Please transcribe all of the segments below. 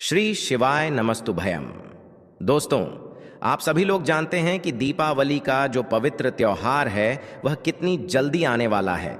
श्री शिवाय नमस्तुभयम। दोस्तों, आप सभी लोग जानते हैं कि दीपावली का जो पवित्र त्योहार है वह कितनी जल्दी आने वाला है।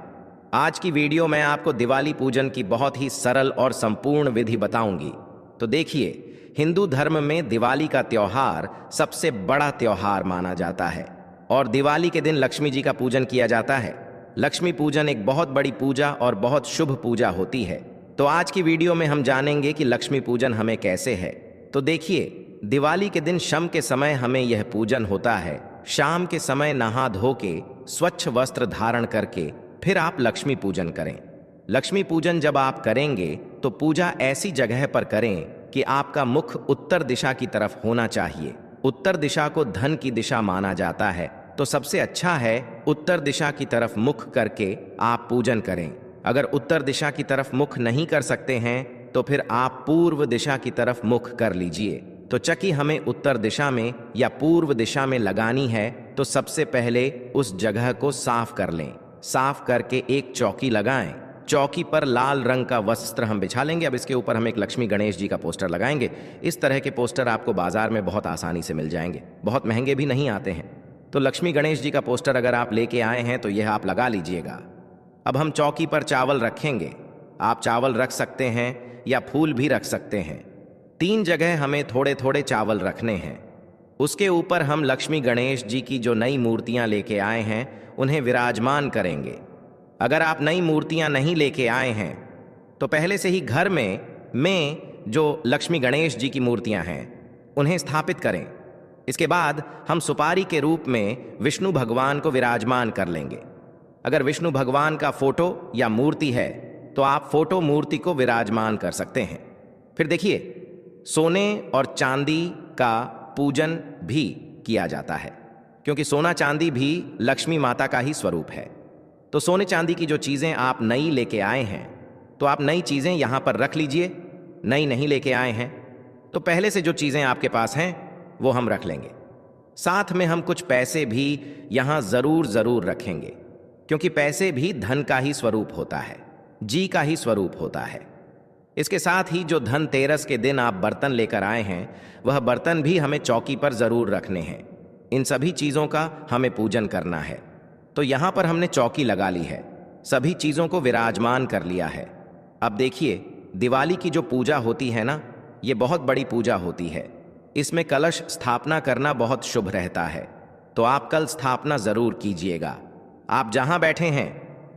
आज की वीडियो में आपको दिवाली पूजन की बहुत ही सरल और संपूर्ण विधि बताऊंगी। तो देखिए, हिंदू धर्म में दिवाली का त्योहार सबसे बड़ा त्योहार माना जाता है और दिवाली के दिन लक्ष्मी जी का पूजन किया जाता है। लक्ष्मी पूजन एक बहुत बड़ी पूजा और बहुत शुभ पूजा होती है। तो आज की वीडियो में हम जानेंगे कि लक्ष्मी पूजन हमें कैसे है। तो देखिए, दिवाली के दिन शाम के समय हमें यह पूजन होता है। शाम के समय नहा धो के स्वच्छ वस्त्र धारण करके फिर आप लक्ष्मी पूजन करें। लक्ष्मी पूजन जब आप करेंगे तो पूजा ऐसी जगह पर करें कि आपका मुख उत्तर दिशा की तरफ होना चाहिए। उत्तर दिशा को धन की दिशा माना जाता है, तो सबसे अच्छा है उत्तर दिशा की तरफ मुख करके आप पूजन करें। अगर उत्तर दिशा की तरफ मुख नहीं कर सकते हैं तो फिर आप पूर्व दिशा की तरफ मुख कर लीजिए। तो चक्की हमें उत्तर दिशा में या पूर्व दिशा में लगानी है, तो सबसे पहले उस जगह को साफ कर लें। साफ करके एक चौकी लगाएं। चौकी पर लाल रंग का वस्त्र हम बिछा लेंगे। अब इसके ऊपर हम एक लक्ष्मी गणेश जी का पोस्टर लगाएंगे। इस तरह के पोस्टर आपको बाजार में बहुत आसानी से मिल जाएंगे, बहुत महंगे भी नहीं आते हैं। तो लक्ष्मी गणेश जी का पोस्टर अगर आप लेके आए हैं तो यह आप लगा लीजिएगा। अब हम चौकी पर चावल रखेंगे। आप चावल रख सकते हैं या फूल भी रख सकते हैं। 3 जगह हमें थोड़े थोड़े चावल रखने हैं। उसके ऊपर हम लक्ष्मी गणेश जी की जो नई मूर्तियां लेके आए हैं उन्हें विराजमान करेंगे। अगर आप नई मूर्तियां नहीं लेके आए हैं तो पहले से ही घर में जो लक्ष्मी गणेश जी की मूर्तियां हैं उन्हें स्थापित करें। इसके बाद हम सुपारी के रूप में विष्णु भगवान को विराजमान कर लेंगे। अगर विष्णु भगवान का फोटो या मूर्ति है तो आप फोटो मूर्ति को विराजमान कर सकते हैं। फिर देखिए, सोने और चांदी का पूजन भी किया जाता है, क्योंकि सोना चांदी भी लक्ष्मी माता का ही स्वरूप है। तो सोने चांदी की जो चीज़ें आप नई लेके आए हैं तो आप नई चीज़ें यहाँ पर रख लीजिए। नई नहीं लेके आए हैं तो पहले से जो चीज़ें आपके पास हैं वो हम रख लेंगे। साथ में हम कुछ पैसे भी यहाँ ज़रूर रखेंगे, क्योंकि पैसे भी धन का ही स्वरूप होता है, जी का ही स्वरूप होता है। इसके साथ ही जो धनतेरस के दिन आप बर्तन लेकर आए हैं वह बर्तन भी हमें चौकी पर ज़रूर रखने हैं। इन सभी चीज़ों का हमें पूजन करना है। तो यहाँ पर हमने चौकी लगा ली है, सभी चीज़ों को विराजमान कर लिया है। अब देखिए, दिवाली की जो पूजा होती है ना, ये बहुत बड़ी पूजा होती है। इसमें कलश स्थापना करना बहुत शुभ रहता है, तो आप कल स्थापना ज़रूर कीजिएगा। आप जहां बैठे हैं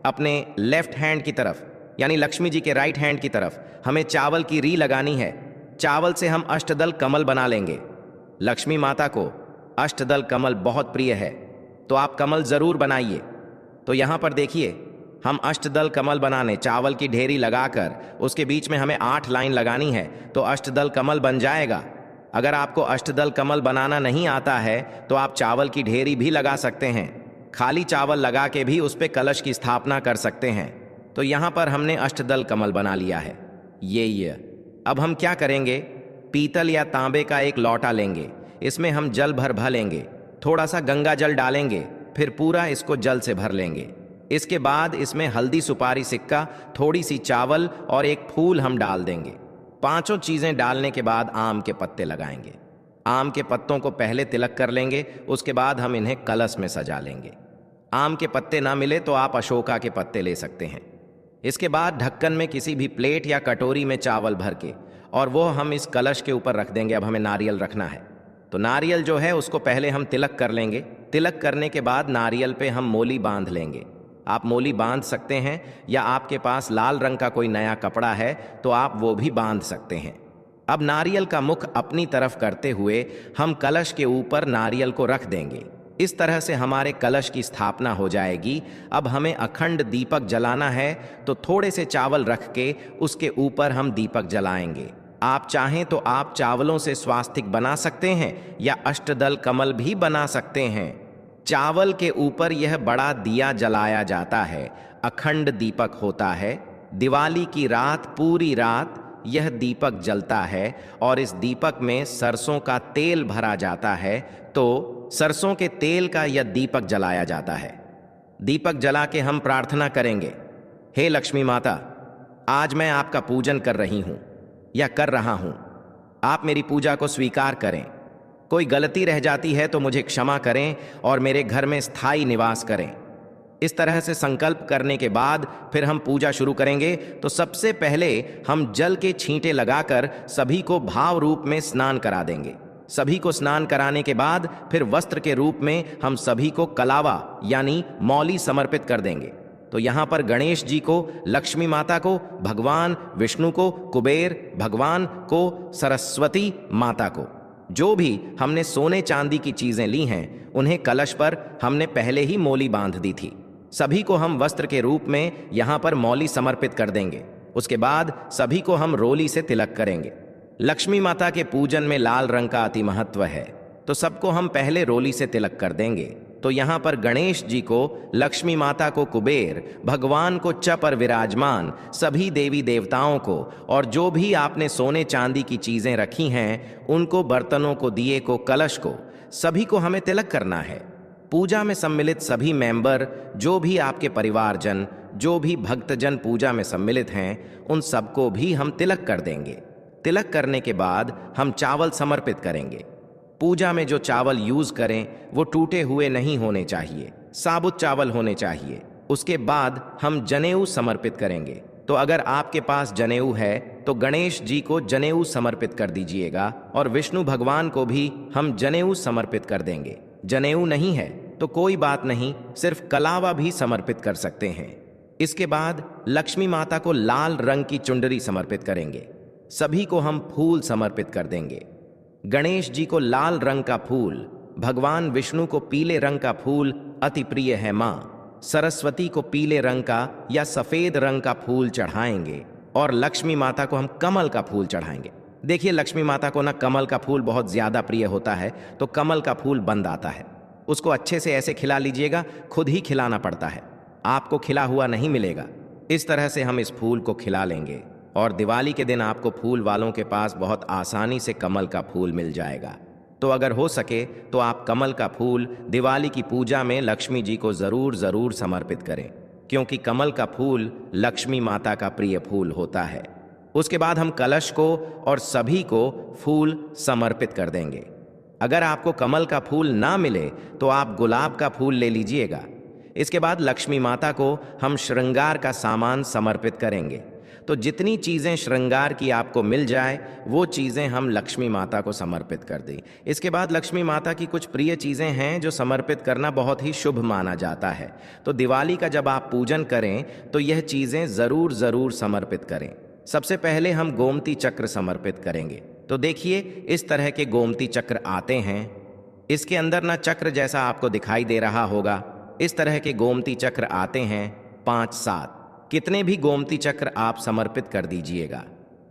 अपने लेफ्ट हैंड की तरफ, यानी लक्ष्मी जी के राइट हैंड की तरफ, हमें चावल की री लगानी है। चावल से हम अष्टदल कमल बना लेंगे। लक्ष्मी माता को अष्टदल कमल बहुत प्रिय है, तो आप कमल ज़रूर बनाइए। तो यहाँ पर देखिए, हम अष्टदल कमल बनाने चावल की ढेरी लगाकर उसके बीच में हमें 8 लाइन लगानी है, तो अष्टदल कमल बन जाएगा। अगर आपको अष्टदल कमल बनाना नहीं आता है तो आप चावल की ढेरी भी लगा सकते हैं। खाली चावल लगा के भी उस पे कलश की स्थापना कर सकते हैं। तो यहाँ पर हमने अष्टदल कमल बना लिया है। ये अब हम क्या करेंगे, पीतल या तांबे का एक लौटा लेंगे। इसमें हम जल भर लेंगे, थोड़ा सा गंगा जल डालेंगे, फिर पूरा इसको जल से भर लेंगे। इसके बाद इसमें हल्दी, सुपारी, सिक्का, थोड़ी सी चावल और एक फूल हम डाल देंगे। 5 चीज़ें डालने के बाद आम के पत्ते लगाएंगे। आम के पत्तों को पहले तिलक कर लेंगे, उसके बाद हम इन्हें कलश में सजा लेंगे। आम के पत्ते ना मिले तो आप अशोका के पत्ते ले सकते हैं। इसके बाद ढक्कन में किसी भी प्लेट या कटोरी में चावल भर के और वो हम इस कलश के ऊपर रख देंगे। अब हमें नारियल रखना है, तो नारियल जो है उसको पहले हम तिलक कर लेंगे। तिलक करने के बाद नारियल पे हम मोली बांध लेंगे। आप मोली बांध सकते हैं, या आपके पास लाल रंग का कोई नया कपड़ा है तो आप वो भी बांध सकते हैं। अब नारियल का मुख अपनी तरफ करते हुए हम कलश के ऊपर नारियल को रख देंगे। इस तरह से हमारे कलश की स्थापना हो जाएगी। अब हमें अखंड दीपक जलाना है, तो थोड़े से चावल रख के उसके ऊपर हम दीपक जलाएंगे। आप चाहें तो आप चावलों से स्वास्तिक बना सकते हैं या अष्टदल कमल भी बना सकते हैं। चावल के ऊपर यह बड़ा दिया जलाया जाता है, अखंड दीपक होता है। दिवाली की रात पूरी रात यह दीपक जलता है और इस दीपक में सरसों का तेल भरा जाता है, तो सरसों के तेल का यह दीपक जलाया जाता है। दीपक जला के हम प्रार्थना करेंगे, हे लक्ष्मी माता, आज मैं आपका पूजन कर रही हूँ या कर रहा हूँ। आप मेरी पूजा को स्वीकार करें। कोई गलती रह जाती है तो मुझे क्षमा करें और मेरे घर में स्थायी निवास करें। इस तरह से संकल्प करने के बाद फिर हम पूजा शुरू करेंगे। तो सबसे पहले हम जल के छींटे लगाकर सभी को भाव रूप में स्नान करा देंगे। सभी को स्नान कराने के बाद फिर वस्त्र के रूप में हम सभी को कलावा यानी मौली समर्पित कर देंगे। तो यहाँ पर गणेश जी को, लक्ष्मी माता को, भगवान विष्णु को, कुबेर भगवान को, सरस्वती माता को, जो भी हमने सोने चांदी की चीजें ली हैं उन्हें कलश पर हमने पहले ही मौली बांध दी थी। सभी को हम वस्त्र के रूप में यहाँ पर मौली समर्पित कर देंगे। उसके बाद सभी को हम रोली से तिलक करेंगे। लक्ष्मी माता के पूजन में लाल रंग का अति महत्व है, तो सबको हम पहले रोली से तिलक कर देंगे। तो यहाँ पर गणेश जी को, लक्ष्मी माता को, कुबेर भगवान को, च पर विराजमान सभी देवी देवताओं को और जो भी आपने सोने चांदी की चीजें रखी हैं उनको, बर्तनों को, दिए को, कलश को, सभी को हमें तिलक करना है। पूजा में सम्मिलित सभी मेंबर, जो भी आपके परिवारजन, जो भी भक्तजन पूजा में सम्मिलित हैं, उन सबको भी हम तिलक कर देंगे। तिलक करने के बाद हम चावल समर्पित करेंगे। पूजा में जो चावल यूज करें वो टूटे हुए नहीं होने चाहिए, साबुत चावल होने चाहिए। उसके बाद हम जनेऊ समर्पित करेंगे। तो अगर आपके पास जनेऊ है तो गणेश जी को जनेऊ समर्पित कर दीजिएगा और विष्णु भगवान को भी हम जनेऊ समर्पित कर देंगे। जनेऊ नहीं है तो कोई बात नहीं, सिर्फ कलावा भी समर्पित कर सकते हैं। इसके बाद लक्ष्मी माता को लाल रंग की चुंदरी समर्पित करेंगे। सभी को हम फूल समर्पित कर देंगे। गणेश जी को लाल रंग का फूल, भगवान विष्णु को पीले रंग का फूल अति प्रिय है माँ, सरस्वती को पीले रंग का या सफेद रंग का फूल चढ़ाएंगे और लक्ष्मी माता को हम कमल का फूल चढ़ाएंगे। देखिए, लक्ष्मी माता को ना कमल का फूल बहुत ज्यादा प्रिय होता है, तो कमल का फूल बंद आता है, उसको अच्छे से ऐसे खिला लीजिएगा, खुद ही खिलाना पड़ता है, आपको खिला हुआ नहीं मिलेगा। इस तरह से हम इस फूल को खिला लेंगे और दिवाली के दिन आपको फूल वालों के पास बहुत आसानी से कमल का फूल मिल जाएगा। तो अगर हो सके तो आप कमल का फूल दिवाली की पूजा में लक्ष्मी जी को जरूर समर्पित करें, क्योंकि कमल का फूल लक्ष्मी माता का प्रिय फूल होता है। उसके बाद हम कलश को और सभी को फूल समर्पित कर देंगे। अगर आपको कमल का फूल ना मिले तो आप गुलाब का फूल ले लीजिएगा। इसके बाद लक्ष्मी माता को हम श्रृंगार का सामान समर्पित करेंगे। तो जितनी चीज़ें श्रृंगार की आपको मिल जाए वो चीज़ें हम लक्ष्मी माता को समर्पित कर दें। इसके बाद लक्ष्मी माता की कुछ प्रिय चीज़ें हैं जो समर्पित करना बहुत ही शुभ माना जाता है। तो दिवाली का जब आप पूजन करें तो यह चीज़ें ज़रूर समर्पित करें। सबसे पहले हम गोमती चक्र समर्पित करेंगे। तो देखिए, इस तरह के गोमती चक्र आते हैं। इसके अंदर ना चक्र जैसा आपको दिखाई दे रहा होगा, इस तरह के गोमती चक्र आते हैं 5-7। कितने भी गोमती चक्र आप समर्पित कर दीजिएगा।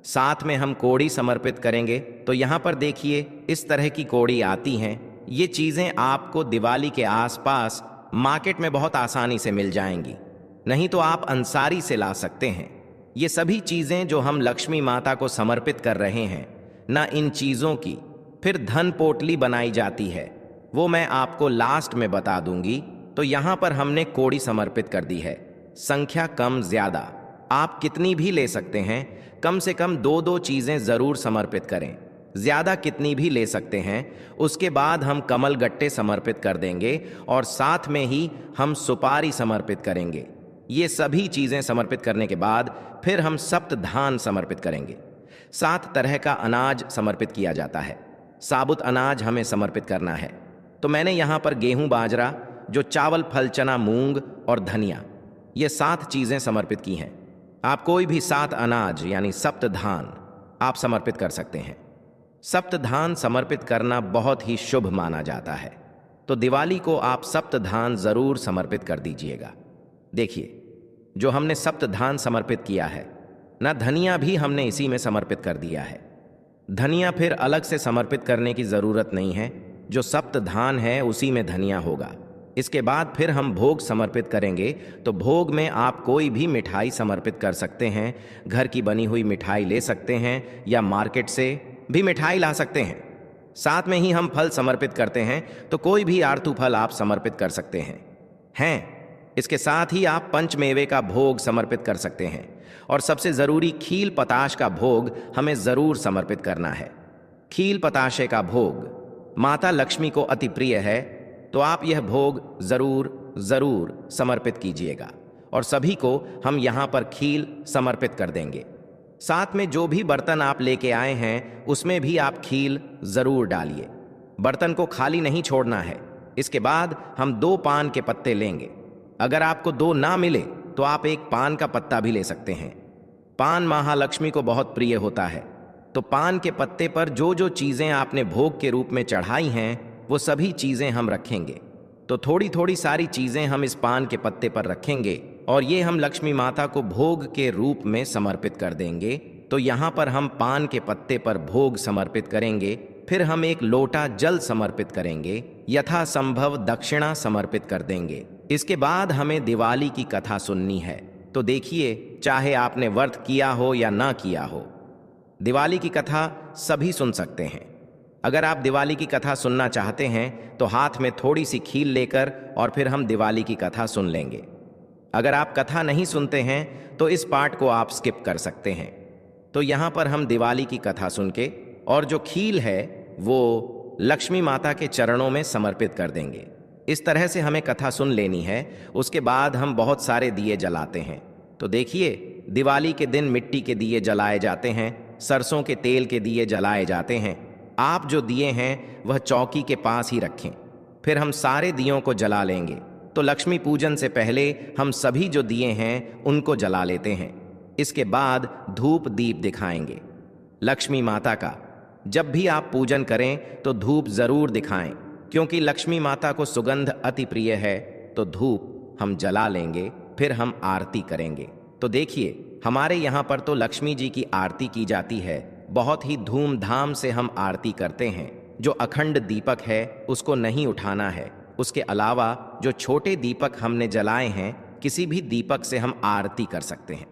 साथ में हम कोड़ी समर्पित करेंगे। तो यहाँ पर देखिए, इस तरह की कोड़ी आती हैं। ये चीज़ें आपको दिवाली के आसपास मार्केट में बहुत आसानी से मिल जाएंगी, नहीं तो आप अंसारी से ला सकते हैं। ये सभी चीज़ें जो हम लक्ष्मी माता को समर्पित कर रहे हैं ना, इन चीज़ों की फिर धन पोटली बनाई जाती है, वो मैं आपको लास्ट में बता दूंगी। तो यहाँ पर हमने कोड़ी समर्पित कर दी है। संख्या कम ज्यादा आप कितनी भी ले सकते हैं, कम से कम 2-2 चीजें जरूर समर्पित करें। ज्यादा कितनी भी ले सकते हैं। उसके बाद हम कमल गट्टे समर्पित कर देंगे और साथ में ही हम सुपारी समर्पित करेंगे। ये सभी चीजें समर्पित करने के बाद फिर हम सप्तधान समर्पित करेंगे। 7 तरह का अनाज समर्पित किया जाता है। साबुत अनाज हमें समर्पित करना है। तो मैंने यहाँ पर गेहूं, बाजरा, जो चावल, फल, चना, मूंग और धनिया, ये 7 चीजें समर्पित की हैं। आप कोई भी 7 अनाज यानी सप्तधान आप समर्पित कर सकते हैं। सप्तधान समर्पित करना बहुत ही शुभ माना जाता है। तो दिवाली को आप सप्तधान जरूर समर्पित कर दीजिएगा। देखिए, जो हमने सप्तधान समर्पित किया है ना, धनिया भी हमने इसी में समर्पित कर दिया है। धनिया फिर अलग से समर्पित करने की जरूरत नहीं है, जो सप्तधान है उसी में धनिया होगा। इसके बाद फिर हम भोग समर्पित करेंगे। तो भोग में आप कोई भी मिठाई समर्पित कर सकते हैं। घर की बनी हुई मिठाई ले सकते हैं या मार्केट से भी मिठाई ला सकते हैं। साथ में ही हम फल समर्पित करते हैं, तो कोई भी आरतू फल आप समर्पित कर सकते हैं। इसके साथ ही आप पंचमेवे का भोग समर्पित कर सकते हैं और सबसे ज़रूरी खील पताश का भोग हमें ज़रूर समर्पित करना है। खील पताशे का भोग माता लक्ष्मी को अति प्रिय है, तो आप यह भोग जरूर जरूर समर्पित कीजिएगा और सभी को हम यहाँ पर खील समर्पित कर देंगे। साथ में जो भी बर्तन आप लेके आए हैं उसमें भी आप खील जरूर डालिए। बर्तन को खाली नहीं छोड़ना है। इसके बाद हम 2 पान के पत्ते लेंगे। अगर आपको 2 ना मिले तो आप 1 पान का पत्ता भी ले सकते हैं। पान महालक्ष्मी को बहुत प्रिय होता है, तो पान के पत्ते पर जो जो चीज़ें आपने भोग के रूप में चढ़ाई हैं वो सभी चीज़ें हम रखेंगे। तो थोड़ी थोड़ी सारी चीज़ें हम इस पान के पत्ते पर रखेंगे और ये हम लक्ष्मी माता को भोग के रूप में समर्पित कर देंगे। तो यहाँ पर हम पान के पत्ते पर भोग समर्पित करेंगे, फिर हम 1 लोटा जल समर्पित करेंगे, यथासंभव दक्षिणा समर्पित कर देंगे। इसके बाद हमें दिवाली की कथा सुननी है। तो देखिए, चाहे आपने व्रत किया हो या ना किया हो, दिवाली की कथा सभी सुन सकते हैं। अगर आप दिवाली की कथा सुनना चाहते हैं तो हाथ में थोड़ी सी खील लेकर और फिर हम दिवाली की कथा सुन लेंगे। अगर आप कथा नहीं सुनते हैं तो इस पार्ट को आप स्किप कर सकते हैं। तो यहाँ पर हम दिवाली की कथा सुन के और जो खील है वो लक्ष्मी माता के चरणों में समर्पित कर देंगे। इस तरह से हमें कथा सुन लेनी है। उसके बाद हम बहुत सारे दिए जलाते हैं। तो देखिए, दिवाली के दिन मिट्टी के दिए जलाए जाते हैं, सरसों के तेल के दिए जलाए जाते हैं। आप जो दिए हैं वह चौकी के पास ही रखें। फिर हम सारे दियों को जला लेंगे। तो लक्ष्मी पूजन से पहले हम सभी जो दिए हैं उनको जला लेते हैं। इसके बाद धूप दीप दिखाएंगे लक्ष्मी माता का। जब भी आप पूजन करें तो धूप जरूर दिखाएं, क्योंकि लक्ष्मी माता को सुगंध अति प्रिय है। तो धूप हम जला लेंगे, फिर हम आरती करेंगे। तो देखिए, हमारे यहाँ पर तो लक्ष्मी जी की आरती की जाती है। बहुत ही धूमधाम से हम आरती करते हैं। जो अखंड दीपक है उसको नहीं उठाना है। उसके अलावा जो छोटे दीपक हमने जलाए हैं, किसी भी दीपक से हम आरती कर सकते हैं।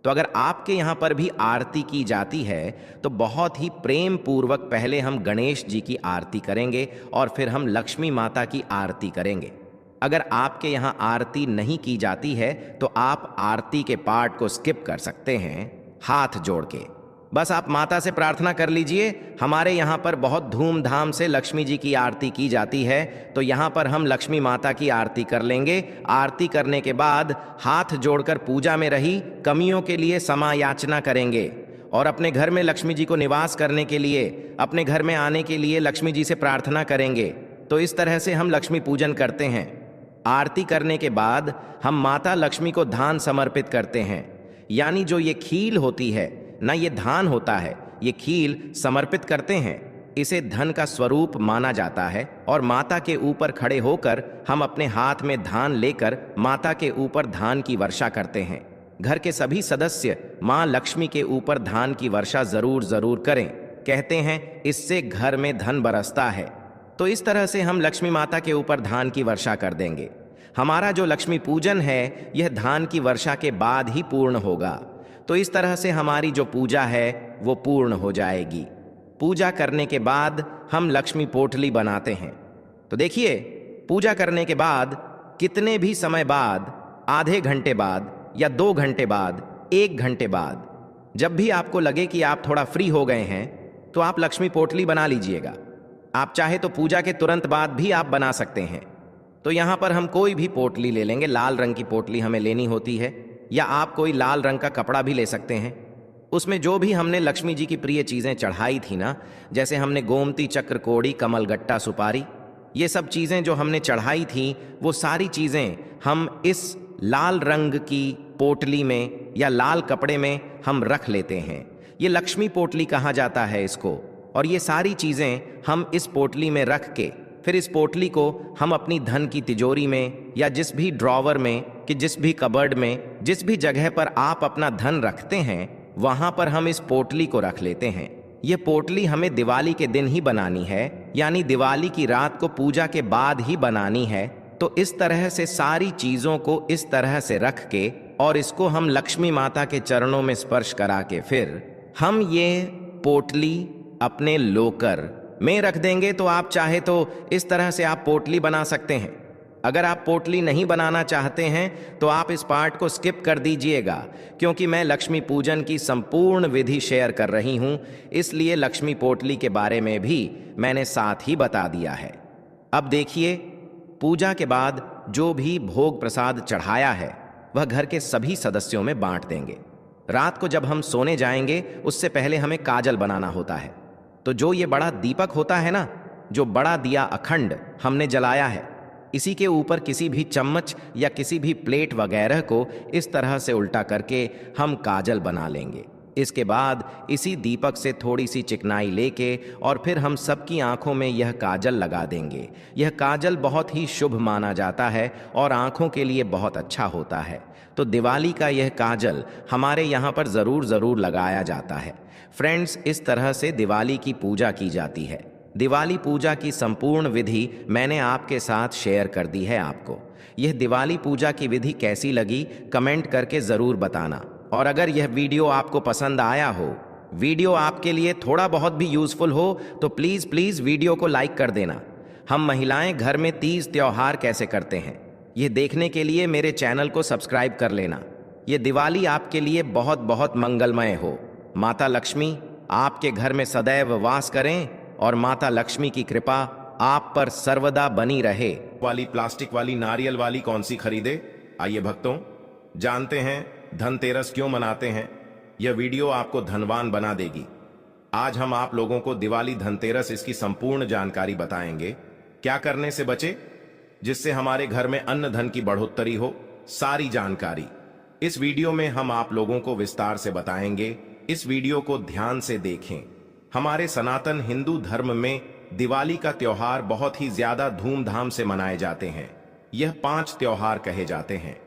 तो अगर आपके यहाँ पर भी आरती की जाती है तो बहुत ही प्रेम पूर्वक पहले हम गणेश जी की आरती करेंगे और फिर हम लक्ष्मी माता की आरती करेंगे। अगर आपके यहाँ आरती नहीं की जाती है तो आप आरती के पार्ट को स्किप कर सकते हैं हाथ जोड़ के। बस आप माता से प्रार्थना कर लीजिए। हमारे यहाँ पर बहुत धूमधाम से लक्ष्मी जी की आरती की जाती है, तो यहाँ पर हम लक्ष्मी माता की आरती कर लेंगे। आरती करने के बाद हाथ जोड़कर पूजा में रही कमियों के लिए क्षमा याचना करेंगे और अपने घर में लक्ष्मी जी को निवास करने के लिए, अपने घर में आने के लिए लक्ष्मी जी से प्रार्थना करेंगे। तो इस तरह से हम लक्ष्मी पूजन करते हैं। आरती करने के बाद हम माता लक्ष्मी को धान समर्पित करते हैं, यानी जो ये खील होती है ना, ये धान होता है, ये खील समर्पित करते हैं। इसे धन का स्वरूप माना जाता है और माता के ऊपर खड़े होकर हम अपने हाथ में धान लेकर माता के ऊपर धान की वर्षा करते हैं। घर के सभी सदस्य माँ लक्ष्मी के ऊपर धान की वर्षा जरूर जरूर करें। कहते हैं इससे घर में धन बरसता है। तो इस तरह से हम लक्ष्मी माता के ऊपर धान की वर्षा कर देंगे। हमारा जो लक्ष्मी पूजन है यह धान की वर्षा के बाद ही पूर्ण होगा। तो इस तरह से हमारी जो पूजा है वो पूर्ण हो जाएगी। पूजा करने के बाद हम लक्ष्मी पोटली बनाते हैं। तो देखिए, पूजा करने के बाद कितने भी समय बाद, आधे घंटे बाद या 2 घंटे बाद, 1 घंटे बाद, जब भी आपको लगे कि आप थोड़ा फ्री हो गए हैं तो आप लक्ष्मी पोटली बना लीजिएगा। आप चाहे तो पूजा के तुरंत बाद भी आप बना सकते हैं। तो यहाँ पर हम कोई भी पोटली ले लेंगे। लाल रंग की पोटली हमें लेनी होती है, या आप कोई लाल रंग का कपड़ा भी ले सकते हैं। उसमें जो भी हमने लक्ष्मी जी की प्रिय चीज़ें चढ़ाई थी ना, जैसे हमने गोमती चक्र कोड़ी, कमल गट्टा, सुपारी, ये सब चीज़ें जो हमने चढ़ाई थी वो सारी चीज़ें हम इस लाल रंग की पोटली में या लाल कपड़े में हम रख लेते हैं। ये लक्ष्मी पोटली कहा जाता है इसको। और ये सारी चीज़ें हम इस पोटली में रख के फिर इस पोटली को हम अपनी धन की तिजोरी में या जिस भी ड्रॉवर में, कि जिस भी कबर्ड में, जिस भी जगह पर आप अपना धन रखते हैं वहां पर हम इस पोटली को रख लेते हैं। ये पोटली हमें दिवाली के दिन ही बनानी है, यानी दिवाली की रात को पूजा के बाद ही बनानी है। तो इस तरह से सारी चीज़ों को इस तरह से रख के और इसको हम लक्ष्मी माता के चरणों में स्पर्श करा के फिर हम ये पोटली अपने लॉकर में रख देंगे। तो आप चाहे तो इस तरह से आप पोटली बना सकते हैं। अगर आप पोटली नहीं बनाना चाहते हैं तो आप इस पार्ट को स्किप कर दीजिएगा, क्योंकि मैं लक्ष्मी पूजन की संपूर्ण विधि शेयर कर रही हूं, इसलिए लक्ष्मी पोटली के बारे में भी मैंने साथ ही बता दिया है। अब देखिए, पूजा के बाद जो भी भोग प्रसाद चढ़ाया है वह घर के सभी सदस्यों में बांट देंगे। रात को जब हम सोने जाएंगे उससे पहले हमें काजल बनाना होता है। तो जो ये बड़ा दीपक होता है ना, जो बड़ा दिया अखंड हमने जलाया है, इसी के ऊपर किसी भी चम्मच या किसी भी प्लेट वगैरह को इस तरह से उल्टा करके हम काजल बना लेंगे। इसके बाद इसी दीपक से थोड़ी सी चिकनाई लेके और फिर हम सबकी आंखों में यह काजल लगा देंगे। यह काजल बहुत ही शुभ माना जाता है और आंखों के लिए बहुत अच्छा होता है। तो दिवाली का यह काजल हमारे यहाँ पर ज़रूर लगाया जाता है। फ्रेंड्स, इस तरह से दिवाली की पूजा की जाती है। दिवाली पूजा की संपूर्ण विधि मैंने आपके साथ शेयर कर दी है आपको। यह दिवाली पूजा की विधि कैसी लगी कमेंट करके ज़रूर बताना। और अगर यह वीडियो आपको पसंद आया हो, वीडियो आपके लिए थोड़ा बहुत भी यूज़फुल हो, तो प्लीज़ वीडियो को लाइक कर देना। हम महिलाएं घर में तीज त्योहार कैसे करते हैं, ये देखने के लिए मेरे चैनल को सब्सक्राइब कर लेना। ये दिवाली आपके लिए बहुत मंगलमय हो। माता लक्ष्मी आपके घर में सदैव वास करें और माता लक्ष्मी की कृपा आप पर सर्वदा बनी रहे। वाली प्लास्टिक वाली नारियल वाली कौन सी खरीदे? आइए भक्तों, जानते हैं धनतेरस क्यों मनाते हैं। यह वीडियो आपको धनवान बना देगी। आज हम आप लोगों को दिवाली धनतेरस इसकी संपूर्ण जानकारी बताएंगे। क्या करने से बचे जिससे हमारे घर में अन्न धन की बढ़ोतरी हो, सारी जानकारी इस वीडियो में हम आप लोगों को विस्तार से बताएंगे। इस वीडियो को ध्यान से देखें। हमारे सनातन हिंदू धर्म में दिवाली का त्योहार बहुत ही ज्यादा धूमधाम से मनाए जाते हैं। यह 5 त्योहार कहे जाते हैं।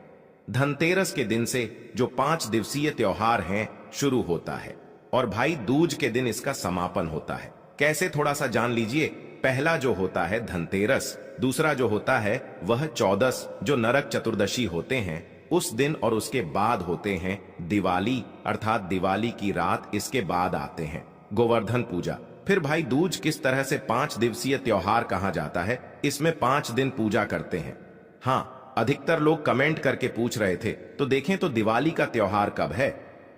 धनतेरस के दिन से जो 5 दिवसीय त्योहार हैं शुरू होता है और भाई दूज के दिन इसका समापन होता है। कैसे, थोड़ा सा जान लीजिए। पहला जो होता है धनतेरस, दूसरा जो होता है वह चौदस जो नरक चतुर्दशी होते हैं उस दिन, और उसके बाद होते हैं दिवाली अर्थात दिवाली की रात। इसके बाद आते हैं गोवर्धन पूजा। फिर भाई दूज किस तरह से 5 दिवसीय त्योहार कहा जाता है, इसमें 5 दिन पूजा करते हैं। हाँ, अधिकतर लोग कमेंट करके पूछ रहे थे, तो देखें तो दिवाली का त्योहार कब है।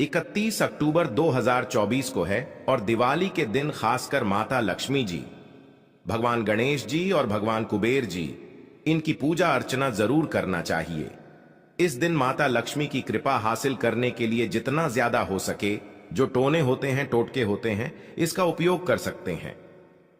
31 अक्टूबर 2024 को है और दिवाली के दिन खासकर माता लक्ष्मी जी, भगवान गणेश जी और भगवान कुबेर जी, इनकी पूजा अर्चना जरूर करना चाहिए। इस दिन माता लक्ष्मी की कृपा हासिल करने के लिए जितना ज्यादा हो सके जो टोने होते हैं, टोटके होते हैं, इसका उपयोग कर सकते हैं।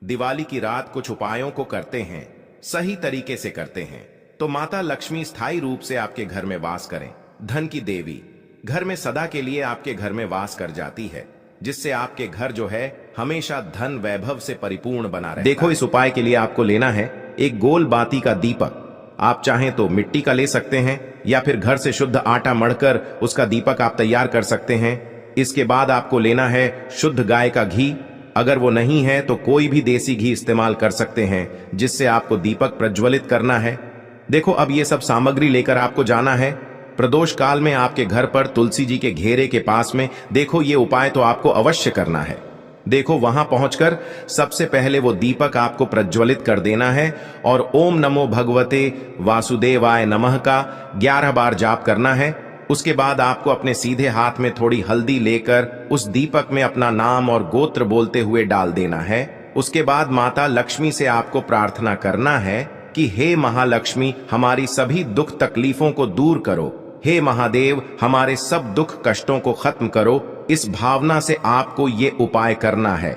दिवाली की रात कुछ उपायों को करते हैं, सही तरीके से करते हैं तो माता लक्ष्मी स्थायी रूप से आपके घर में वास करें। धन की देवी घर में सदा के लिए आपके घर में वास कर जाती है, जिससे आपके घर जो है हमेशा धन वैभव से परिपूर्ण बना रहे। देखो, इस उपाय के लिए आपको लेना है एक गोल बाती का दीपक। आप चाहें तो मिट्टी का ले सकते हैं या फिर घर से शुद्ध आटा मढ़कर उसका दीपक आप तैयार कर सकते हैं। इसके बाद आपको लेना है शुद्ध गाय का घी। अगर वो नहीं है तो कोई भी देसी घी इस्तेमाल कर सकते हैं, जिससे आपको दीपक प्रज्वलित करना है। देखो, अब ये सब सामग्री लेकर आपको जाना है प्रदोष काल में आपके घर पर तुलसी जी के घेरे के पास में। देखो, ये उपाय तो आपको अवश्य करना है। देखो, वहां पहुंचकर सबसे पहले वो दीपक आपको प्रज्वलित कर देना है और ओम नमो भगवते वासुदेवाय नमः का 11 बार जाप करना है। उसके बाद आपको अपने सीधे हाथ में थोड़ी हल्दी लेकर उस दीपक में अपना नाम और गोत्र बोलते हुए डाल देना है। उसके बाद माता लक्ष्मी से आपको प्रार्थना करना है कि हे महालक्ष्मी, हमारी सभी दुख तकलीफों को दूर करो। हे महादेव, हमारे सब दुख कष्टों को खत्म करो। इस भावना से आपको ये उपाय करना है।